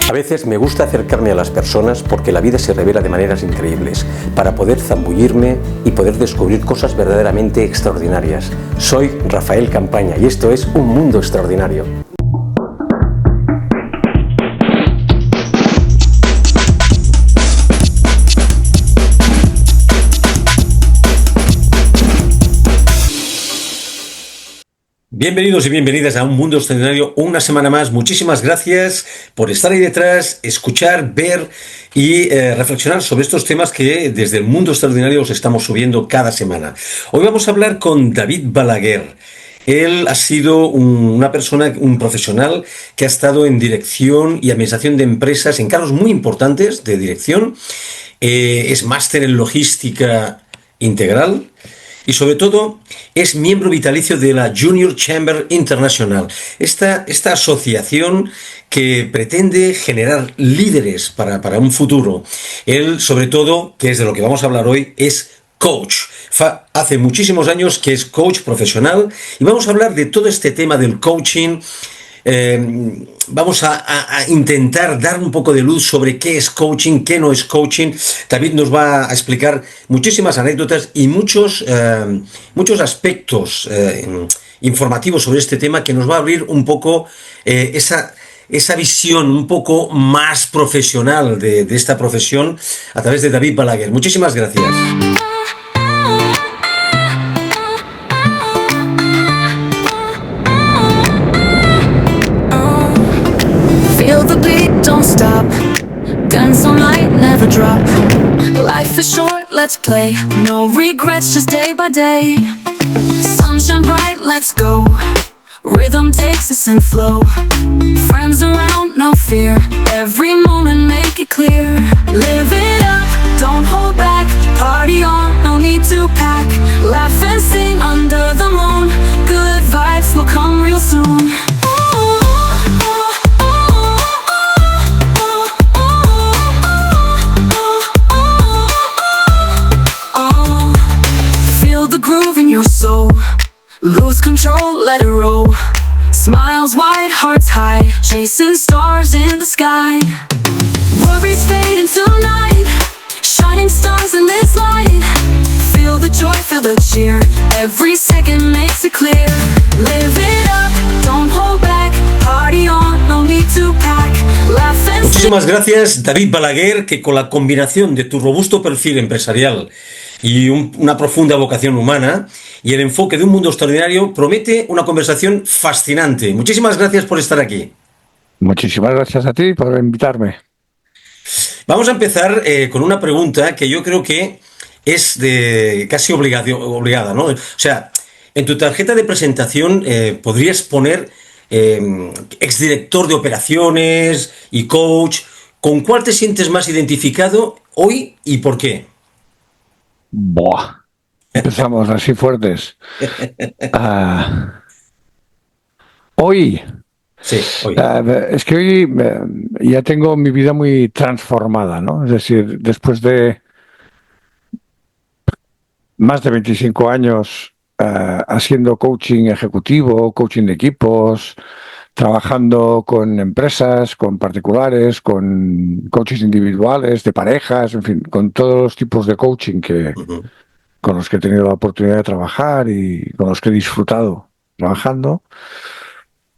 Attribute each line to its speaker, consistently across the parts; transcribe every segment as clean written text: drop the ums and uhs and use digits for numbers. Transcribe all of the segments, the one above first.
Speaker 1: A veces me gusta acercarme a las personas porque la vida se revela de maneras increíbles, para poder zambullirme y poder descubrir cosas verdaderamente extraordinarias. Soy Rafael Campaña y esto es Un Mundo Extraordinario. Bienvenidos y bienvenidas a Un Mundo Extraordinario, una semana más. Muchísimas gracias por estar ahí detrás, escuchar, ver y reflexionar sobre estos temas que desde el Mundo Extraordinario os estamos subiendo cada semana. Hoy vamos a hablar con David Balaguer. Él ha sido una persona, un profesional que ha estado en dirección y administración de empresas en cargos muy importantes de dirección. Es máster en logística integral. Y sobre todo es miembro vitalicio de la Junior Chamber International, esta asociación que pretende generar líderes para un futuro. Él, sobre todo, que es de lo que vamos a hablar hoy, es coach. Hace muchísimos años que es coach profesional y vamos a hablar de todo este tema del coaching. Vamos a intentar dar un poco de luz sobre qué es coaching, qué no es coaching. David nos va a explicar muchísimas anécdotas y muchos aspectos informativos sobre este tema que nos va a abrir un poco esa visión un poco más profesional de esta profesión a través de David Balaguer. Muchísimas gracias.
Speaker 2: Don't stop, dance all night, never drop. Life is short, let's play. No regrets, just day by day. Sunshine bright, let's go. Rhythm takes us in flow. Friends around, no fear. Every moment make it clear. Live it up, don't hold back. Party on, no need to pack. Laugh and sing under the moon. Good vibes will come real soon. Groove in your soul, lose control, let it roll. Smiles wide, hearts high, chasing stars in the sky. Worries fade into night, shining stars in this light. Feel the joy, feel the cheer, every second makes it clear. Live it up, don't hold back, party on, no need to pack. Laugh and
Speaker 1: Muchísimas gracias, David Balaguer, que con la combinación de tu robusto perfil empresarial y una profunda vocación humana y el enfoque de Un Mundo Extraordinario promete una conversación fascinante. Muchísimas gracias por estar aquí.
Speaker 3: Muchísimas gracias a ti por invitarme.
Speaker 1: Vamos a empezar con una pregunta que yo creo que es de casi obligada, ¿no? O sea, en tu tarjeta de presentación podrías poner exdirector de operaciones y coach. ¿Con cuál te sientes más identificado hoy y por qué?
Speaker 3: Buah, empezamos así fuertes. Hoy,
Speaker 1: sí, hoy.
Speaker 3: Es que hoy ya tengo mi vida muy transformada, ¿no? Es decir, después de más de 25 años haciendo coaching ejecutivo, coaching de equipos, trabajando con empresas, con particulares, con coaches individuales, de parejas, en fin, con todos los tipos de coaching con los que he tenido la oportunidad de trabajar y con los que he disfrutado trabajando.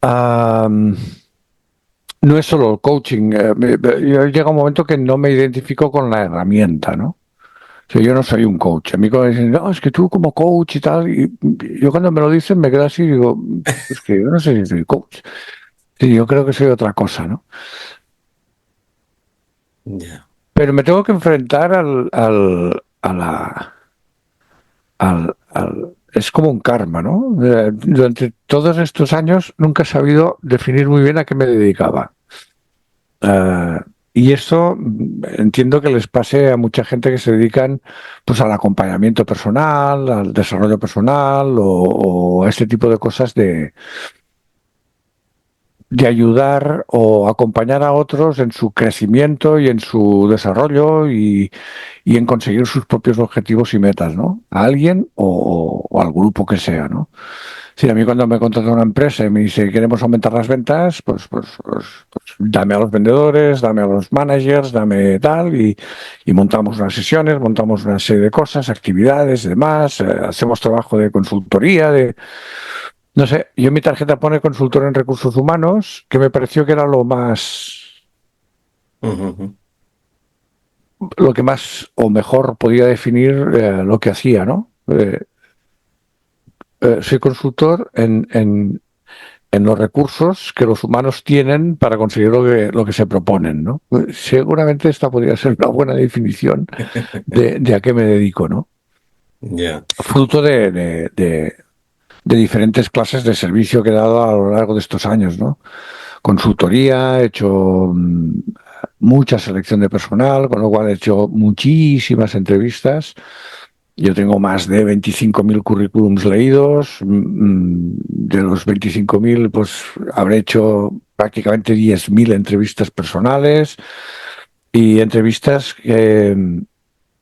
Speaker 3: No es solo el coaching. Llega un momento que no me identifico con la herramienta, ¿no? O sea, yo no soy un coach. A mí cuando me dicen, no, es que tú como coach y tal, y yo cuando me lo dicen me quedo así y digo, es que yo no sé si soy coach. Sí, yo creo que soy otra cosa, ¿no?
Speaker 1: Yeah.
Speaker 3: Pero me tengo que enfrentar es como un karma, ¿no? Durante todos estos años nunca he sabido definir muy bien a qué me dedicaba. Y eso entiendo que les pase a mucha gente que se dedican pues al acompañamiento personal, al desarrollo personal o a este tipo de cosas de ayudar o acompañar a otros en su crecimiento y en su desarrollo y en conseguir sus propios objetivos y metas, ¿no? A alguien o al grupo que sea, ¿no? Sí, a mí cuando me contrata una empresa y me dice queremos aumentar las ventas, pues dame a los vendedores, dame a los managers, dame tal y montamos unas sesiones, montamos una serie de cosas, actividades, demás, hacemos trabajo de consultoría, de no sé, yo en mi tarjeta pone consultor en recursos humanos, que me pareció que era
Speaker 1: Ujú.
Speaker 3: lo que más o mejor podía definir lo que hacía, ¿no? Soy consultor en los recursos que los humanos tienen para conseguir lo que se proponen, ¿no? Seguramente esta podría ser una buena definición de a qué me dedico, ¿no?
Speaker 1: Ya.
Speaker 3: Fruto de diferentes clases de servicio que he dado a lo largo de estos años, ¿no? Consultoría, he hecho mucha selección de personal, con lo cual he hecho muchísimas entrevistas. Yo tengo más de 25.000 currículums leídos. De los 25.000, pues habré hecho prácticamente 10.000 entrevistas personales y entrevistas que,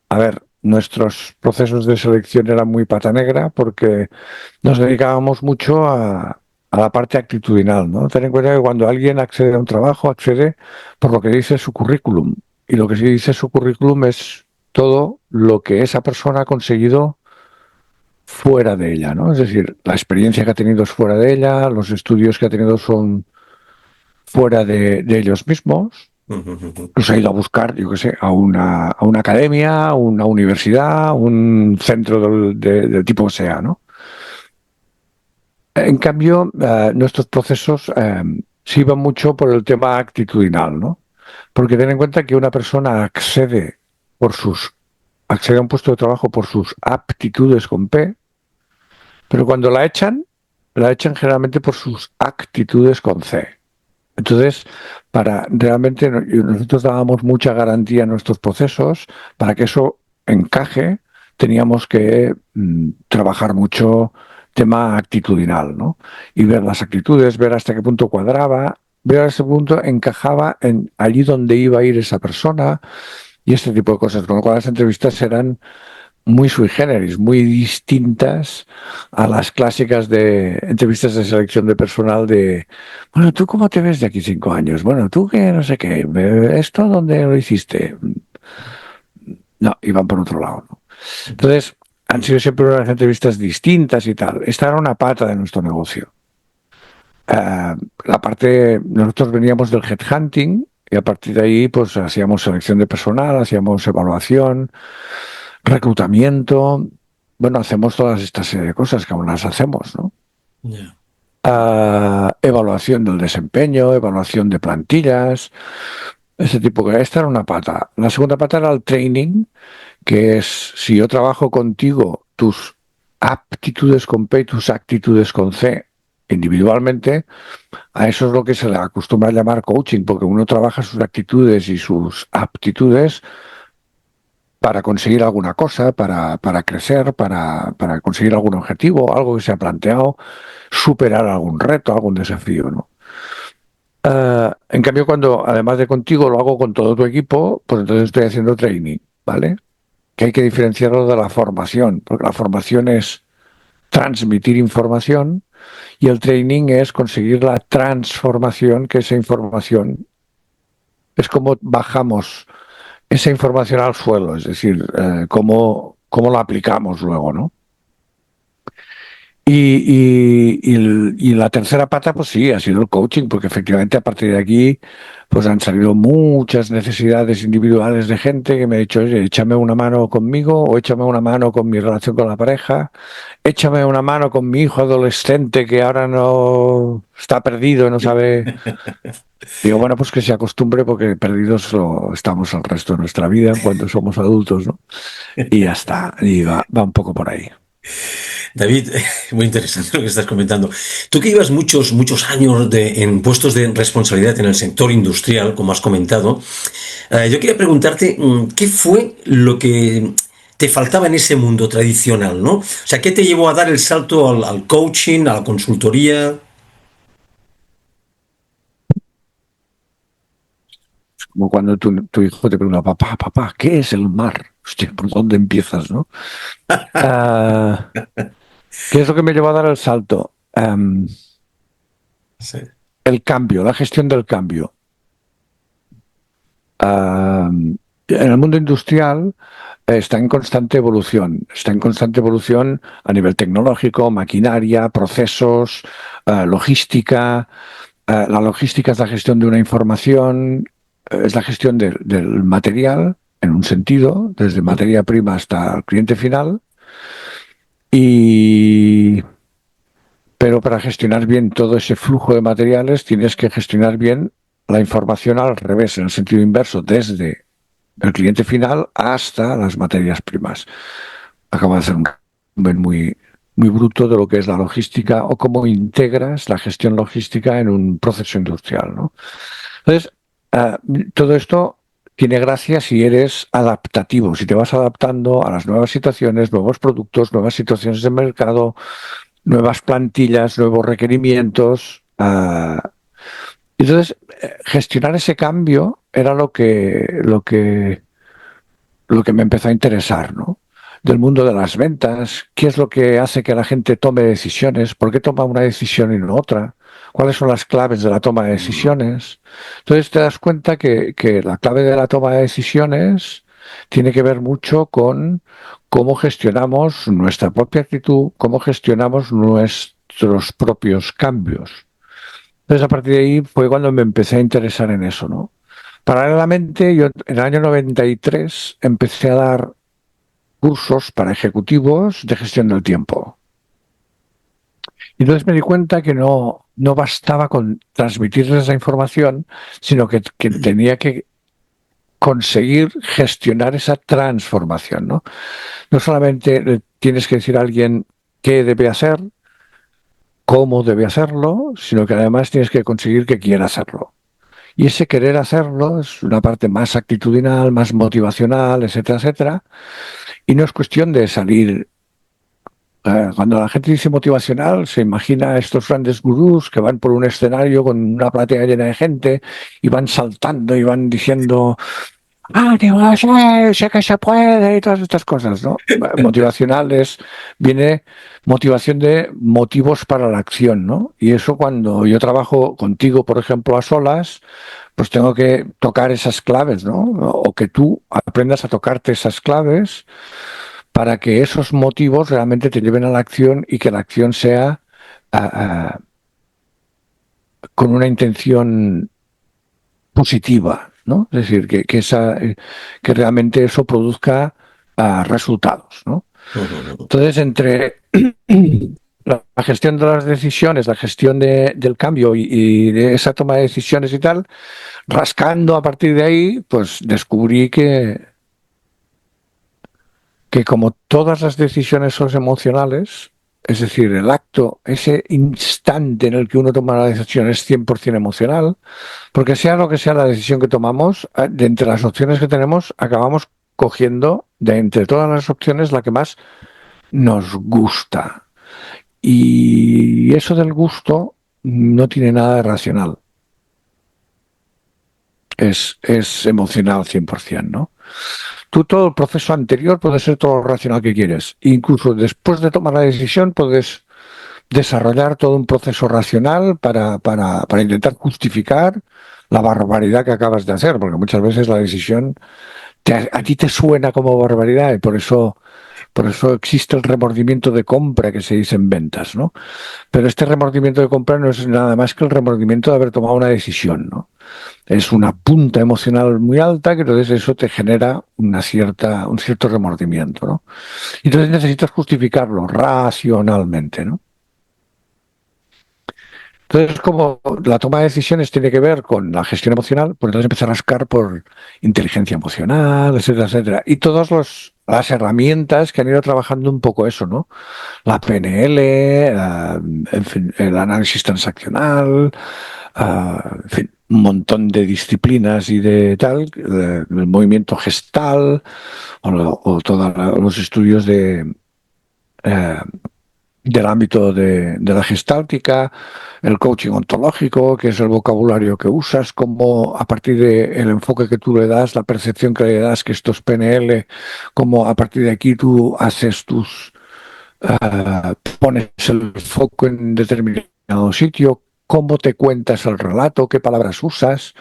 Speaker 3: a ver, nuestros procesos de selección eran muy pata negra porque nos dedicábamos mucho a la parte actitudinal, ¿no? Ten en cuenta que cuando alguien accede a un trabajo, accede por lo que dice su currículum. Y lo que sí dice su currículum es todo lo que esa persona ha conseguido fuera de ella, ¿no? Es decir, la experiencia que ha tenido es fuera de ella, los estudios que ha tenido son fuera de ellos mismos.
Speaker 1: Ujú, ujú.
Speaker 3: Los ha ido a buscar, yo qué sé, a una academia, a una universidad, un centro del tipo que sea, ¿no? En cambio, nuestros procesos sí van mucho por el tema actitudinal, ¿no? Porque ten en cuenta que una persona accede a un puesto de trabajo por sus aptitudes con P, pero cuando la echan generalmente por sus actitudes con C. Entonces, para realmente nosotros dábamos mucha garantía a nuestros procesos, para que eso encaje, teníamos que trabajar mucho tema actitudinal, ¿no? Y ver las actitudes, ver hasta qué punto cuadraba, ver hasta qué punto encajaba en allí donde iba a ir esa persona y este tipo de cosas. Con lo cual las entrevistas eran muy sui generis, muy distintas a las clásicas de entrevistas de selección de personal de, bueno, ¿tú cómo te ves de aquí 5 años? Bueno, ¿tú qué? No sé qué. ¿Esto dónde lo hiciste? No, iban por otro lado, ¿no? Entonces, han sido siempre unas entrevistas distintas y tal. Esta era una pata de nuestro negocio. La parte, nosotros veníamos del headhunting y a partir de ahí, pues hacíamos selección de personal, hacíamos evaluación, reclutamiento. Bueno, hacemos todas estas serie de cosas que aún las hacemos, ¿no?
Speaker 1: Ya.
Speaker 3: Evaluación del desempeño, evaluación de plantillas, ese tipo que esta era una pata. La segunda pata era el training, que es si yo trabajo contigo, tus aptitudes con P y tus actitudes con C individualmente, a eso es lo que se le acostumbra a llamar coaching, porque uno trabaja sus actitudes y sus aptitudes para conseguir alguna cosa, para crecer, para conseguir algún objetivo, algo que se ha planteado, superar algún reto, algún desafío, ¿no? En cambio, cuando además de contigo lo hago con todo tu equipo, pues entonces estoy haciendo training, ¿vale? Que hay que diferenciarlo de la formación, porque la formación es transmitir información y el training es conseguir la transformación, que esa información es como bajamos esa información al suelo, es decir, cómo la aplicamos luego, ¿no? Y la tercera pata, pues sí, ha sido el coaching, porque efectivamente a partir de aquí, pues han salido muchas necesidades individuales de gente que me ha dicho, oye, échame una mano conmigo o échame una mano con mi relación con la pareja, échame una mano con mi hijo adolescente que ahora no está perdido, no sabe. Digo, bueno, pues que se acostumbre porque perdidos lo estamos el resto de nuestra vida cuando somos adultos, ¿no? Y ya está, y va un poco por ahí.
Speaker 1: David, muy interesante lo que estás comentando. Tú que llevas muchos años en puestos de responsabilidad en el sector industrial, como has comentado, yo quería preguntarte, ¿qué fue lo que te faltaba en ese mundo tradicional, ¿no? O sea, ¿qué te llevó a dar el salto al coaching, a la consultoría?
Speaker 3: Es como cuando tu hijo te pregunta, papá, ¿qué es el mar? Hostia, ¿por dónde empiezas, no? Ah, ¿Qué es lo que me llevó a dar el salto?
Speaker 1: Sí.
Speaker 3: El cambio, la gestión del cambio. En el mundo industrial está en constante evolución. Está en constante evolución a nivel tecnológico, maquinaria, procesos, logística. La logística es la gestión de una información, es la gestión del material, en un sentido, desde materia prima hasta el cliente final. Y pero para gestionar bien todo ese flujo de materiales tienes que gestionar bien la información al revés, en el sentido inverso, desde el cliente final hasta las materias primas. Acabo de hacer un resumen muy bruto de lo que es la logística o cómo integras la gestión logística en un proceso industrial, ¿no? Entonces, uh, todo esto tiene gracia si eres adaptativo, si te vas adaptando a las nuevas situaciones, nuevos productos, nuevas situaciones de mercado, nuevas plantillas, nuevos requerimientos. Entonces, gestionar ese cambio era lo que me empezó a interesar, ¿no? Del mundo de las ventas, qué es lo que hace que la gente tome decisiones, por qué toma una decisión y no otra, cuáles son las claves de la toma de decisiones. Entonces te das cuenta que la clave de la toma de decisiones tiene que ver mucho con cómo gestionamos nuestra propia actitud, cómo gestionamos nuestros propios cambios. Entonces a partir de ahí fue cuando me empecé a interesar en eso, ¿no? Paralelamente, yo en el año 93 empecé a dar cursos para ejecutivos de gestión del tiempo. Y entonces me di cuenta que no bastaba con transmitirles esa información, sino que tenía que conseguir gestionar esa transformación, ¿no? No solamente tienes que decir a alguien qué debe hacer, cómo debe hacerlo, sino que además tienes que conseguir que quiera hacerlo. Y ese querer hacerlo es una parte más actitudinal, más motivacional, etcétera, etcétera. Y no es cuestión de salir. Cuando la gente dice motivacional, se imagina a estos grandes gurús que van por un escenario con una platea llena de gente y van saltando y van diciendo, ánimo, sé que se puede y todas estas cosas, ¿no? Motivacional viene motivación de motivos para la acción, ¿no? Y eso cuando yo trabajo contigo, por ejemplo, a solas, pues tengo que tocar esas claves, ¿no? O que tú aprendas a tocarte esas claves para que esos motivos realmente te lleven a la acción y que la acción sea con una intención positiva, ¿no? Es decir, que realmente eso produzca resultados, ¿no? Entonces, entre la gestión de las decisiones, la gestión del cambio y de esa toma de decisiones y tal, rascando a partir de ahí, pues descubrí que como todas las decisiones son emocionales, es decir, el acto, ese instante en el que uno toma la decisión es 100% emocional, porque sea lo que sea la decisión que tomamos, de entre las opciones que tenemos, acabamos cogiendo de entre todas las opciones la que más nos gusta. Y eso del gusto no tiene nada de racional. Es emocional 100%, ¿no? Tú todo el proceso anterior puede ser todo lo racional que quieres. Incluso después de tomar la decisión puedes desarrollar todo un proceso racional para intentar justificar la barbaridad que acabas de hacer, porque muchas veces la decisión a ti te suena como barbaridad y por eso existe el remordimiento de compra que se dice en ventas, ¿no? Pero este remordimiento de compra no es nada más que el remordimiento de haber tomado una decisión, ¿no? Es una punta emocional muy alta que entonces eso te genera un cierto remordimiento, ¿no? Y entonces necesitas justificarlo racionalmente, ¿no? Entonces, como la toma de decisiones tiene que ver con la gestión emocional, pues entonces empecé a rascar por inteligencia emocional, etcétera, etcétera. Y todas las herramientas que han ido trabajando un poco eso, ¿no? La PNL, en fin, el análisis transaccional, en fin, un montón de disciplinas y de tal, el movimiento gestal o todos los estudios eh, del ámbito de la gestáltica, el coaching ontológico, que es el vocabulario que usas, cómo a partir del enfoque que tú le das, la percepción que le das, que esto es PNL, cómo a partir de aquí tú haces pones el foco en determinado sitio, cómo te cuentas el relato, qué palabras usas,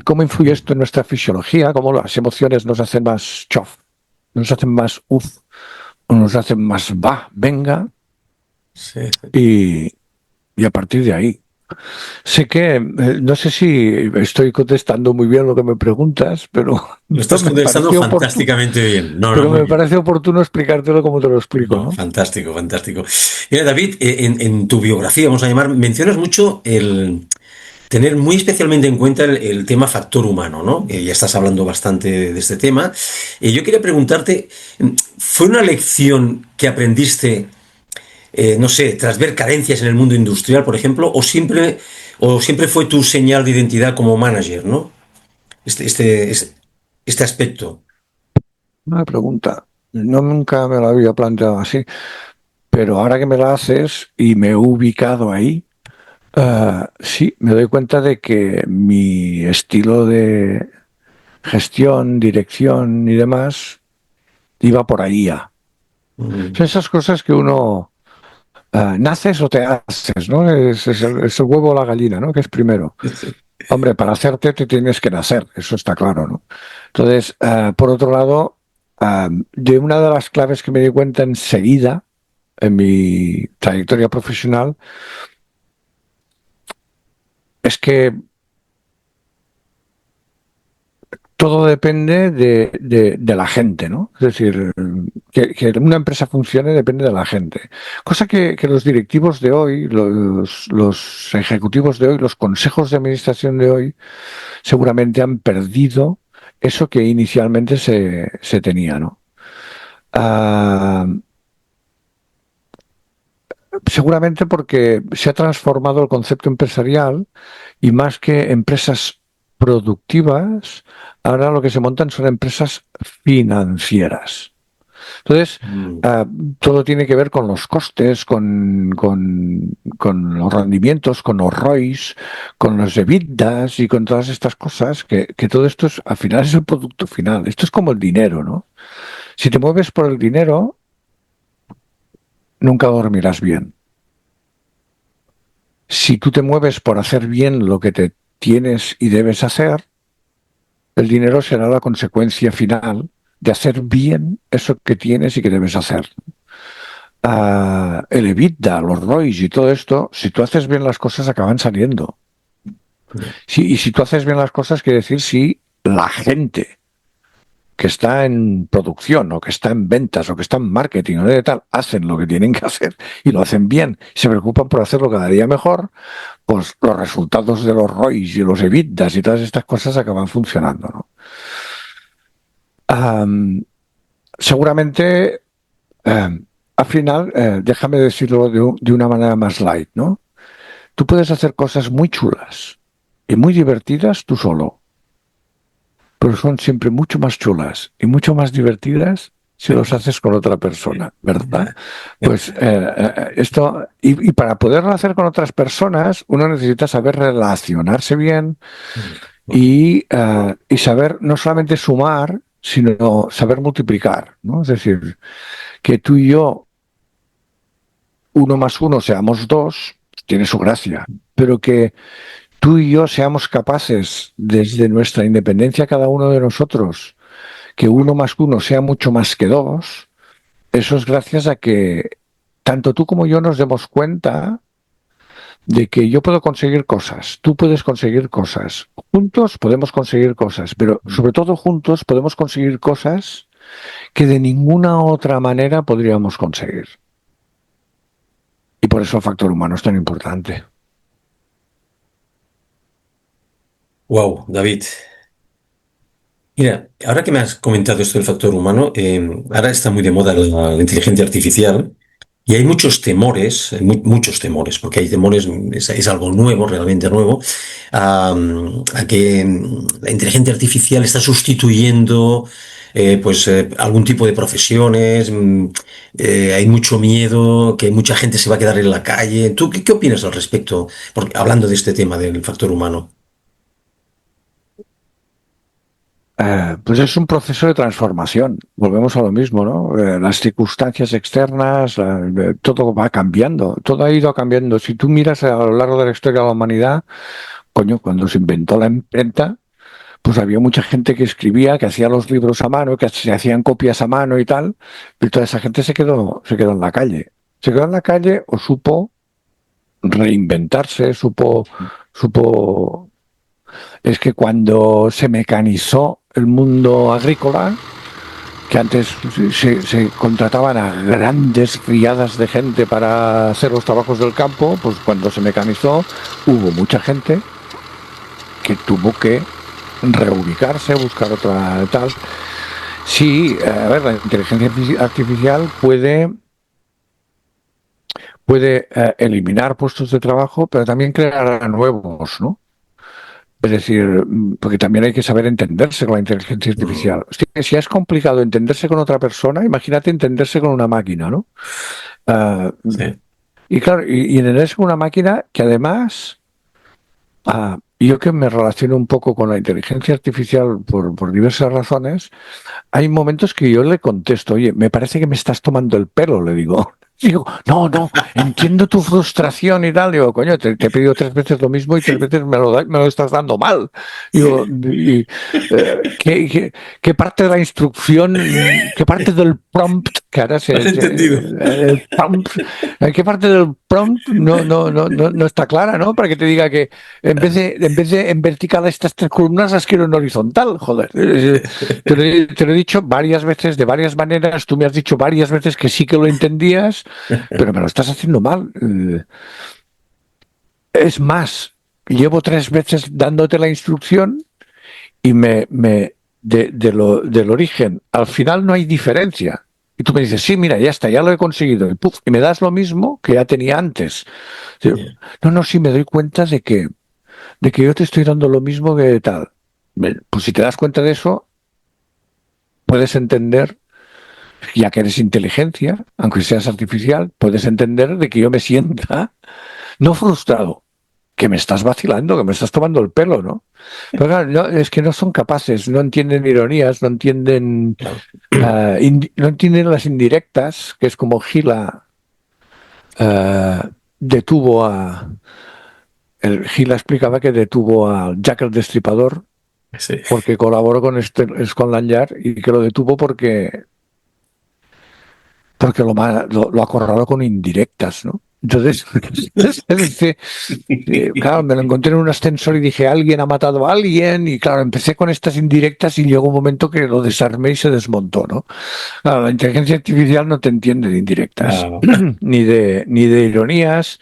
Speaker 3: cómo influye esto en nuestra fisiología, cómo las emociones nos hacen más chof, nos hacen más uff, nos hacen más va, venga,
Speaker 1: Sí.
Speaker 3: y, y a partir de ahí. Sé que, no sé si estoy contestando muy bien lo que me preguntas, pero
Speaker 1: Lo estás
Speaker 3: me
Speaker 1: contestando
Speaker 3: parece oportuno,
Speaker 1: fantásticamente bien. No, no,
Speaker 3: pero
Speaker 1: muy
Speaker 3: me
Speaker 1: bien.
Speaker 3: parece oportuno explicártelo como te lo explico,
Speaker 1: No,
Speaker 3: ¿no?
Speaker 1: fantástico, fantástico. Mira, David, en tu biografía, vamos a llamar, mencionas mucho el tener muy especialmente en cuenta el tema factor humano, ¿no? Ya estás hablando bastante de este tema. Yo quería preguntarte, ¿fue una lección que aprendiste, no sé, tras ver carencias en el mundo industrial, por ejemplo, o siempre fue tu señal de identidad como manager, ¿no? Este aspecto.
Speaker 3: Una pregunta. No, nunca me lo había planteado así, pero ahora que me la haces y me he ubicado ahí, sí, me doy cuenta de que mi estilo de gestión, dirección y demás iba por ahí ya.
Speaker 1: Mm.
Speaker 3: Son esas cosas que uno naces o te haces, ¿no? Es el huevo o la gallina, ¿no? Que es primero. Hombre, para hacerte te tienes que nacer, eso está claro, ¿no? Entonces, por otro lado, de una de las claves que me di cuenta enseguida en mi trayectoria profesional es que todo depende de la gente, ¿no? Es decir, que una empresa funcione depende de la gente. Cosa que los directivos de hoy, los ejecutivos de hoy, los consejos de administración de hoy, seguramente han perdido eso que inicialmente se tenía, ¿no? Ah, seguramente porque se ha transformado el concepto empresarial y más que empresas productivas, ahora lo que se montan son empresas financieras. Entonces,
Speaker 1: Mm.
Speaker 3: todo tiene que ver con los costes, con los rendimientos, con los ROIs, con los EBITDAs y con todas estas cosas, que todo esto es, al final es el producto final. Esto es como el dinero, ¿no? Si te mueves por el dinero, nunca dormirás bien. Si tú te mueves por hacer bien lo que te tienes y debes hacer, el dinero será la consecuencia final de hacer bien eso que tienes y que debes hacer. El EBITDA, los ROIs y todo esto, si tú haces bien las cosas acaban saliendo. Sí, y si tú haces bien las cosas, quiere decir si la gente que está en producción o que está en ventas o que está en marketing o de tal, hacen lo que tienen que hacer y lo hacen bien, se preocupan por hacerlo cada día mejor, pues los resultados de los ROIs y los EBITDAs y todas estas cosas acaban funcionando, ¿no? Seguramente, al final, déjame decirlo de una manera más light, ¿no? Tú puedes hacer cosas muy chulas y muy divertidas tú solo, pero son siempre mucho más chulas y mucho más divertidas si los haces con otra persona, ¿verdad? Pues esto, y para poderlo hacer con otras personas, uno necesita saber relacionarse bien y saber no solamente sumar, sino saber multiplicar, ¿no? Es decir, que tú y yo, uno más uno, seamos dos, tiene su gracia, pero que tú y yo seamos capaces, desde nuestra independencia cada uno de nosotros, que uno más uno sea mucho más que dos, eso es gracias a que tanto tú como yo nos demos cuenta de que yo puedo conseguir cosas, tú puedes conseguir cosas, juntos podemos conseguir cosas, pero sobre todo juntos podemos conseguir cosas que de ninguna otra manera podríamos conseguir. Y por eso el factor humano es tan importante.
Speaker 1: Wow, David. Mira, ahora que me has comentado esto del factor humano, ahora está muy de moda la inteligencia artificial y hay muchos temores, muchos temores, porque hay temores, es algo nuevo, realmente nuevo, a que la inteligencia artificial está sustituyendo algún tipo de profesiones, hay mucho miedo, que mucha gente se va a quedar en la calle. ¿Tú qué opinas al respecto? Porque, hablando de este tema del factor humano.
Speaker 3: Pues es un proceso de transformación. Volvemos a lo mismo, ¿no? Las circunstancias externas, todo va cambiando, todo ha ido cambiando. Si tú miras a lo largo de la historia de la humanidad, coño, cuando se inventó la imprenta, pues había mucha gente que escribía, que hacía los libros a mano, que se hacían copias a mano y tal, y toda esa gente se quedó en la calle. Se quedó en la calle o supo reinventarse, supo. Es que cuando se mecanizó el mundo agrícola, que antes se contrataban a grandes riadas de gente para hacer los trabajos del campo, pues cuando se mecanizó hubo mucha gente que tuvo que reubicarse, buscar otra tal. Sí, a ver, la inteligencia artificial puede eliminar puestos de trabajo, pero también crear nuevos, ¿no? Es decir, porque también hay que saber entenderse con la inteligencia
Speaker 1: Mm,
Speaker 3: artificial. Hostia, si es complicado entenderse con otra persona, imagínate entenderse con una máquina, ¿no? Ah,
Speaker 1: sí.
Speaker 3: y claro, y entenderse con una máquina que además, yo que me relaciono un poco con la inteligencia artificial por diversas razones, hay momentos que yo le contesto, oye, me parece que me estás tomando el pelo, le digo. Digo, no, no, entiendo tu frustración y tal. Digo, coño, te he pedido 3 veces lo mismo y 3 veces me lo estás dando mal. Digo, ¿qué parte de la instrucción, qué parte del prompt, que ahora
Speaker 1: ¿Has entendido?
Speaker 3: el prompt, qué parte del prompt no está clara, ¿no? Para que te diga que en vez de en vertical estas 3 columnas las quiero en horizontal, joder. Te lo he dicho varias veces, de varias maneras, tú me has dicho varias veces que sí que lo entendías, pero me lo estás haciendo mal. Es más, llevo 3 veces dándote la instrucción y del origen al final no hay diferencia. Y tú me dices, sí, mira, ya está, ya lo he conseguido. Y, puf, y me das lo mismo que ya tenía antes. No, no, sí, me doy cuenta de que yo te estoy dando lo mismo que tal. Pues si te das cuenta de eso, puedes entender, ya que eres inteligencia, aunque seas artificial, puedes entender de que yo me sienta no frustrado, que me estás vacilando, que me estás tomando el pelo, ¿no? Pero claro, es que no son capaces, no entienden ironías, no entienden,
Speaker 1: Claro.
Speaker 3: no entienden las indirectas, que es como Gila detuvo Gila explicaba que detuvo a Jack el Destripador
Speaker 1: Sí.
Speaker 3: porque colaboró con Scotland Yard y que lo detuvo porque lo acorraló con indirectas, ¿no? Entonces, claro, me lo encontré en un ascensor y dije, alguien ha matado a alguien, y claro, empecé con estas indirectas y llegó un momento que lo desarmé y se desmontó, ¿no? Claro, la inteligencia artificial no te entiende de indirectas,
Speaker 1: Ah,
Speaker 3: ni de ironías,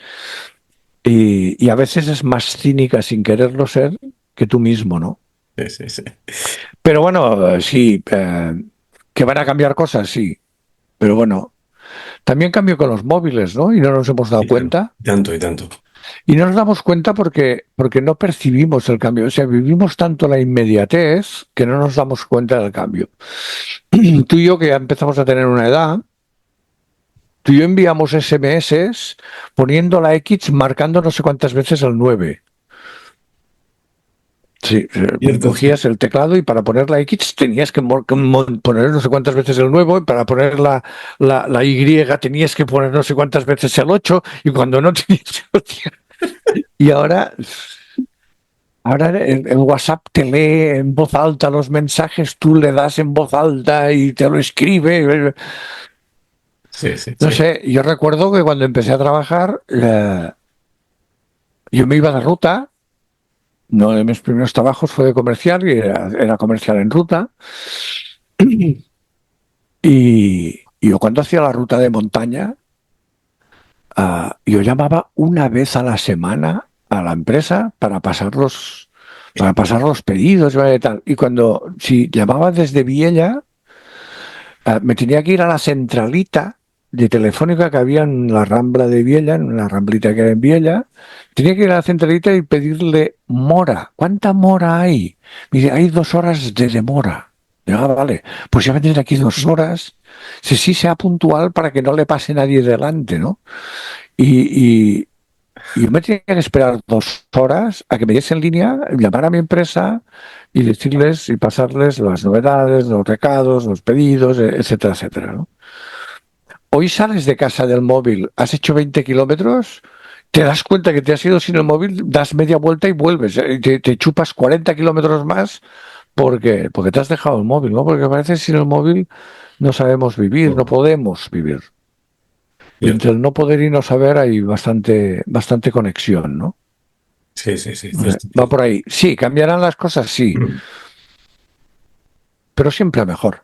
Speaker 3: y a veces es más cínica sin quererlo ser que tú mismo, ¿no?
Speaker 1: sí, sí, sí.
Speaker 3: Pero bueno, sí, que van a cambiar cosas, sí, pero bueno, también cambio con los móviles, ¿no? Y no nos hemos dado
Speaker 1: Y claro,
Speaker 3: cuenta.
Speaker 1: y tanto, y tanto.
Speaker 3: Y no nos damos cuenta porque no percibimos el cambio. O sea, vivimos tanto la inmediatez que no nos damos cuenta del cambio. Tú y yo, que ya empezamos a tener una edad, tú y yo enviamos SMS poniendo la X, marcando no sé cuántas veces el 9. Sí,
Speaker 1: Cierto,
Speaker 3: cogías el teclado y para poner la X tenías que poner no sé cuántas veces el 9, y para poner la Y tenías que poner no sé cuántas veces el 8, y cuando no tenías el 8. Y ahora el WhatsApp te lee en voz alta los mensajes, tú le das en voz alta y te lo escribe.
Speaker 1: sí, sí,
Speaker 3: No
Speaker 1: sí.
Speaker 3: sé, yo recuerdo que cuando empecé a trabajar, yo me iba de ruta. Uno de mis primeros trabajos fue de comercial y era comercial en ruta. Y yo cuando hacía la ruta de montaña, yo llamaba una vez a la semana a la empresa para pasar para pasar los pedidos y tal. Y si llamaba desde Viella, me tenía que ir a la centralita de Telefónica que había en la Rambla de Viella, en la Ramblita que hay en Viella. Tenía que ir a la centralita y pedirle mora. ¿Cuánta mora hay? Me dice, hay 2 horas de demora. Vale, pues ya me tienen aquí 2 horas. Si sí sea puntual para que no le pase nadie delante, ¿no? Y yo me tenía que esperar 2 horas a que me diese en línea, llamar a mi empresa y decirles y pasarles las novedades, los recados, los pedidos, etcétera, etcétera, ¿no? Hoy sales de casa del móvil, has hecho 20 kilómetros, te das cuenta que te has ido sin el móvil, das media vuelta y vuelves. Te chupas 40 kilómetros más porque te has dejado el móvil, ¿no? Porque parece que sin el móvil no sabemos vivir, no podemos vivir. Y
Speaker 1: Cierto.
Speaker 3: entre el no poder y no saber hay bastante conexión, ¿no?
Speaker 1: Sí, sí, sí, cierto.
Speaker 3: Va por ahí. Sí, cambiarán las cosas, sí, pero siempre a mejor.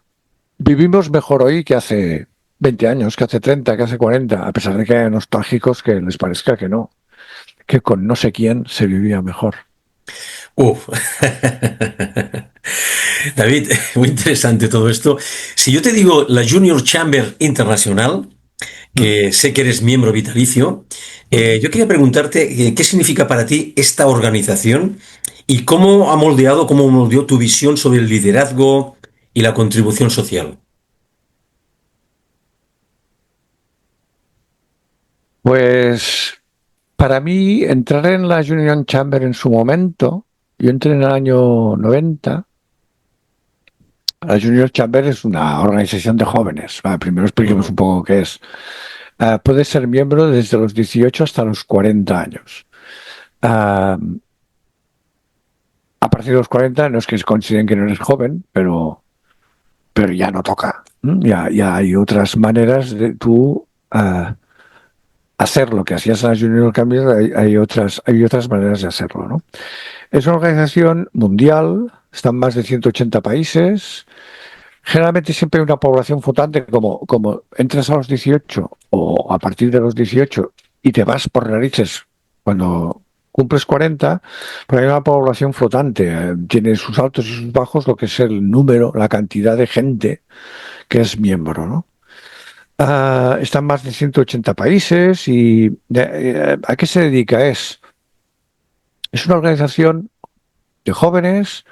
Speaker 3: Vivimos mejor hoy que hace 20 años, que hace 30, que hace 40, a pesar de que hay nostálgicos que les parezca que no, que con no sé quién se vivía mejor.
Speaker 1: Uf. David, muy interesante todo esto. Si yo te digo la Junior Chamber Internacional,
Speaker 3: Mm.
Speaker 1: que sé que eres miembro vitalicio, yo quería preguntarte qué significa para ti esta organización y cómo moldeó tu visión sobre el liderazgo y la contribución social.
Speaker 3: Pues para mí, entrar en la Union Chamber en su momento, yo entré en el año 90. La Junior Chamber es una organización de jóvenes. Primero expliquemos
Speaker 1: Ujú.
Speaker 3: un poco qué es. Puedes ser miembro desde los 18 hasta los 40 años. Ah, a partir de los 40 no es que se consideren que no eres joven, pero ya no toca. Ya hay otras maneras de tú hacer lo que hacías en la Junior Chamber, hay otras maneras de hacerlo, ¿no? Es una organización mundial, están más de 180 países. Generalmente siempre hay una población flotante, como entras a los 18 o a partir de los 18 y te vas por narices cuando cumples 40, pero hay una población flotante. Tiene sus altos y sus bajos, lo que es el número, la cantidad de gente que es miembro, ¿no? Están más de 180 países y ¿a qué se dedica? Es una organización de jóvenes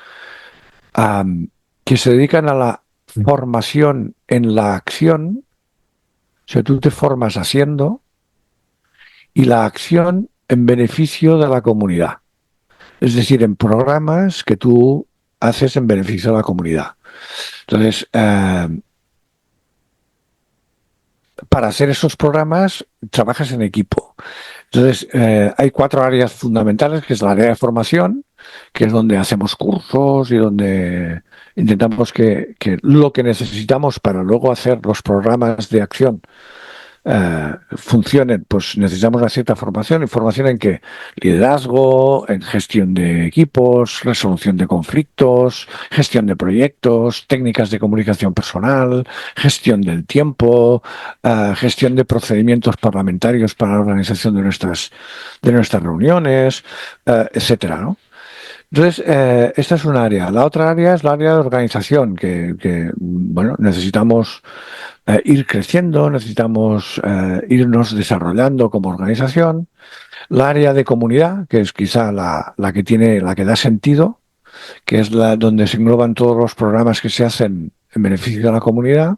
Speaker 3: que se dedican a la formación en la acción. O sea, tú te formas haciendo y la acción en beneficio de la comunidad. Es decir, en programas que tú haces en beneficio de la comunidad. Entonces, para hacer esos programas, trabajas en equipo. Entonces, hay 4 áreas fundamentales, que es la área de formación, que es donde hacemos cursos y donde intentamos que lo que necesitamos para luego hacer los programas de acción funcionen, pues necesitamos una cierta formación. ¿Y formación en qué? Liderazgo, en gestión de equipos, resolución de conflictos, gestión de proyectos, técnicas de comunicación personal, gestión del tiempo, gestión de procedimientos parlamentarios para la organización de nuestras reuniones, etcétera, ¿no? Entonces, esta es un área. La otra área es la área de organización, bueno, necesitamos ir creciendo, necesitamos irnos desarrollando como organización. La área de comunidad, que es quizá la que da sentido, que es la donde se engloban todos los programas que se hacen en beneficio de la comunidad.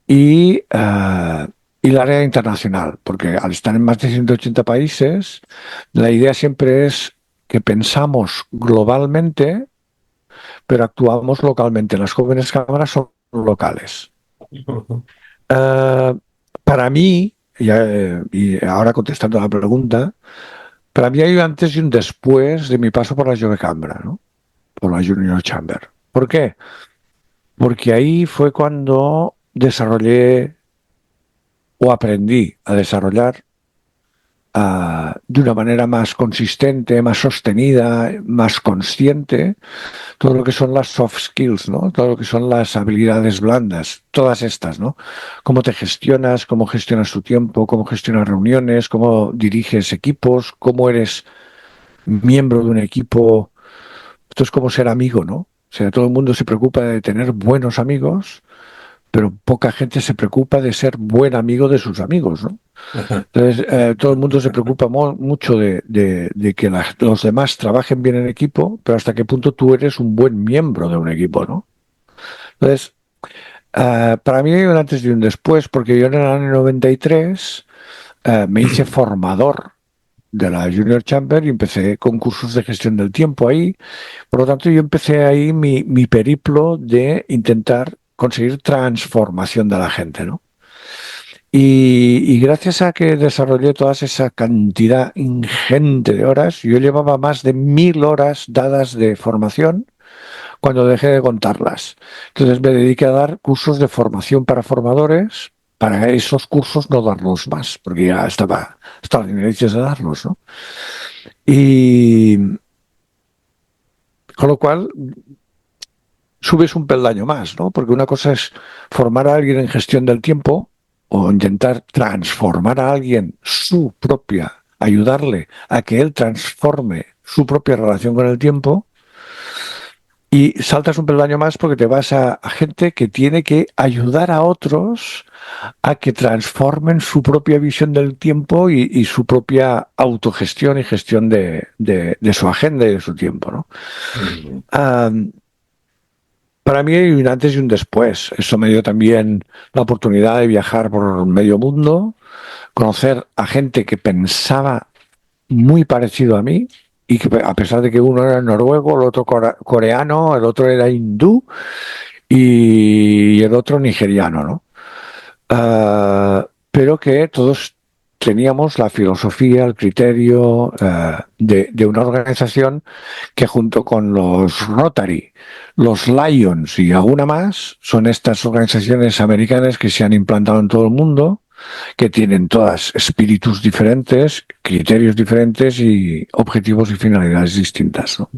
Speaker 3: Y la área internacional, porque al estar en más de 180 países, la idea siempre es que pensamos globalmente, pero actuamos localmente. Las jóvenes cámaras son locales. Eh, para mí, y ahora contestando a la pregunta, para mí hay un antes y un después de mi paso por la Jove Cambra, ¿no? Por la Junior Chamber. ¿Por qué? Porque ahí fue cuando desarrollé o aprendí a desarrollar de una manera más consistente, más sostenida, más consciente, todo lo que son las soft skills, ¿no? Todo lo que son las habilidades blandas, todas estas, ¿no? Cómo te gestionas, cómo gestionas tu tiempo, cómo gestionas reuniones, cómo diriges equipos, cómo eres miembro de un equipo Esto es como ser amigo, ¿no? O sea, todo el mundo se preocupa de tener buenos amigos, pero poca gente se preocupa de ser buen amigo de sus amigos, ¿no?
Speaker 1: Ajá.
Speaker 3: Entonces, todo el mundo se preocupa mucho de que los demás trabajen bien en equipo, pero hasta qué punto tú eres un buen miembro de un equipo, ¿no? Entonces, para mí hay un antes y un después, porque yo en el año 93 me hice formador de la Junior Chamber y empecé con cursos de gestión del tiempo ahí. Por lo tanto, yo empecé ahí mi periplo de intentar conseguir transformación de la gente, ¿no? Y gracias a que desarrollé toda esa cantidad ingente de horas, yo llevaba más de 1000 horas dadas de formación cuando dejé de contarlas. Entonces me dediqué a dar cursos de formación para formadores, para esos cursos no darlos más, porque ya estaba hasta las narices de darlos, ¿no? Y con lo cual subes un peldaño más, ¿no? Porque una cosa es formar a alguien en gestión del tiempo o intentar transformar a alguien ayudarle a que él transforme su propia relación con el tiempo. Y saltas un peldaño más porque te vas a gente que tiene que ayudar a otros a que transformen su propia visión del tiempo y su propia autogestión y gestión de su agenda y de su tiempo, ¿no? Para mí hay un antes y un después. Eso me dio también la oportunidad de viajar por medio mundo, conocer a gente que pensaba muy parecido a mí y que a pesar de que uno era noruego, el otro coreano, el otro era hindú y el otro nigeriano, ¿no? Pero que todos teníamos la filosofía, el criterio de una organización que junto con los Rotary, los Lions y alguna más, son estas organizaciones americanas que se han implantado en todo el mundo, que tienen todas espíritus diferentes, criterios diferentes y objetivos y finalidades distintas, ¿no?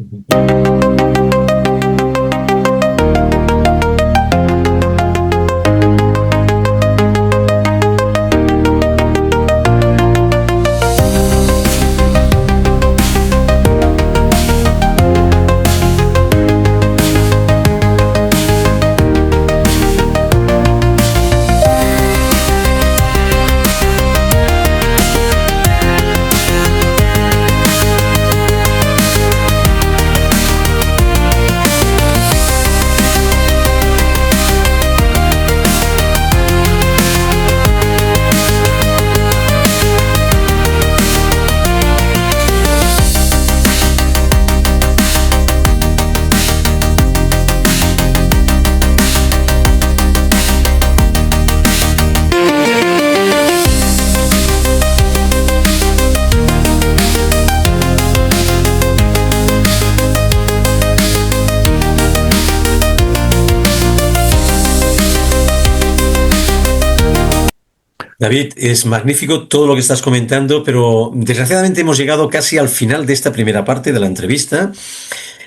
Speaker 1: David, es magnífico todo lo que estás comentando, pero desgraciadamente hemos llegado casi al final de esta primera parte de la entrevista.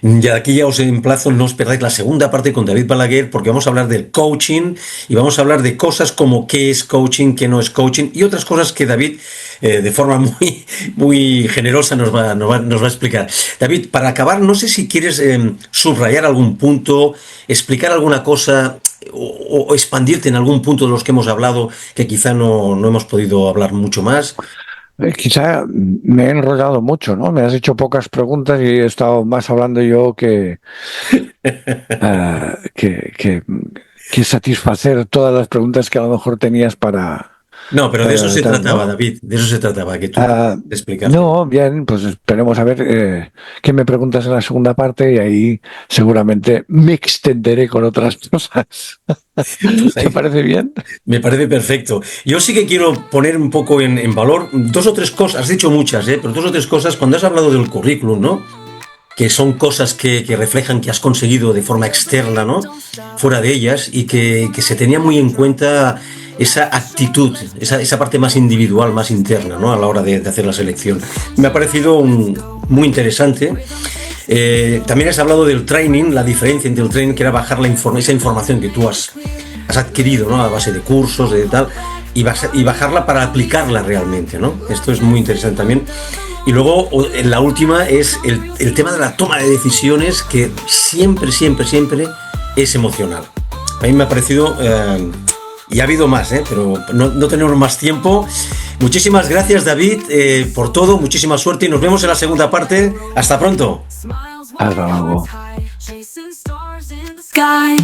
Speaker 1: Ya aquí ya os emplazo, no os perdáis la segunda parte con David Balaguer, porque vamos a hablar del coaching y vamos a hablar de cosas como qué es coaching, qué no es coaching y otras cosas que David de forma muy generosa nos va a explicar. David, para acabar, no sé si quieres subrayar algún punto, explicar alguna cosa o expandirte en algún punto de los que hemos hablado que quizá no hemos podido hablar mucho más.
Speaker 3: Quizá me he enrollado mucho, ¿no? Me has hecho pocas preguntas y he estado más hablando yo que satisfacer todas las preguntas que a lo mejor tenías
Speaker 1: No, pero de eso se
Speaker 3: tal,
Speaker 1: trataba,
Speaker 3: ¿no?
Speaker 1: David, de eso se trataba, que tú te explicas.
Speaker 3: No, bien, pues esperemos a ver qué me preguntas en la segunda parte y ahí seguramente me extenderé con otras cosas. ¿Te parece bien?
Speaker 1: Me parece perfecto. Yo sí que quiero poner un poco en valor dos o tres cosas, has dicho muchas, pero dos o tres cosas, cuando has hablado del currículum, ¿no? Que son cosas que reflejan que has conseguido de forma externa, ¿no? Fuera de ellas y que se tenía muy en cuenta esa actitud, esa parte más individual, más interna, ¿no? A la hora de hacer la selección. Me ha parecido muy interesante. También has hablado del training, la diferencia entre el training, que era bajar esa información que tú has adquirido, ¿no? A base de cursos, de tal, y bajarla para aplicarla realmente, ¿no? Esto es muy interesante también. Y luego la última es el tema de la toma de decisiones, que siempre es emocional. A mí me ha parecido, y ha habido más, pero no tenemos más tiempo. Muchísimas gracias, David, por todo, muchísima suerte y nos vemos en la segunda parte. Hasta pronto.
Speaker 3: Hasta luego.
Speaker 2: Chasing stars in the sky.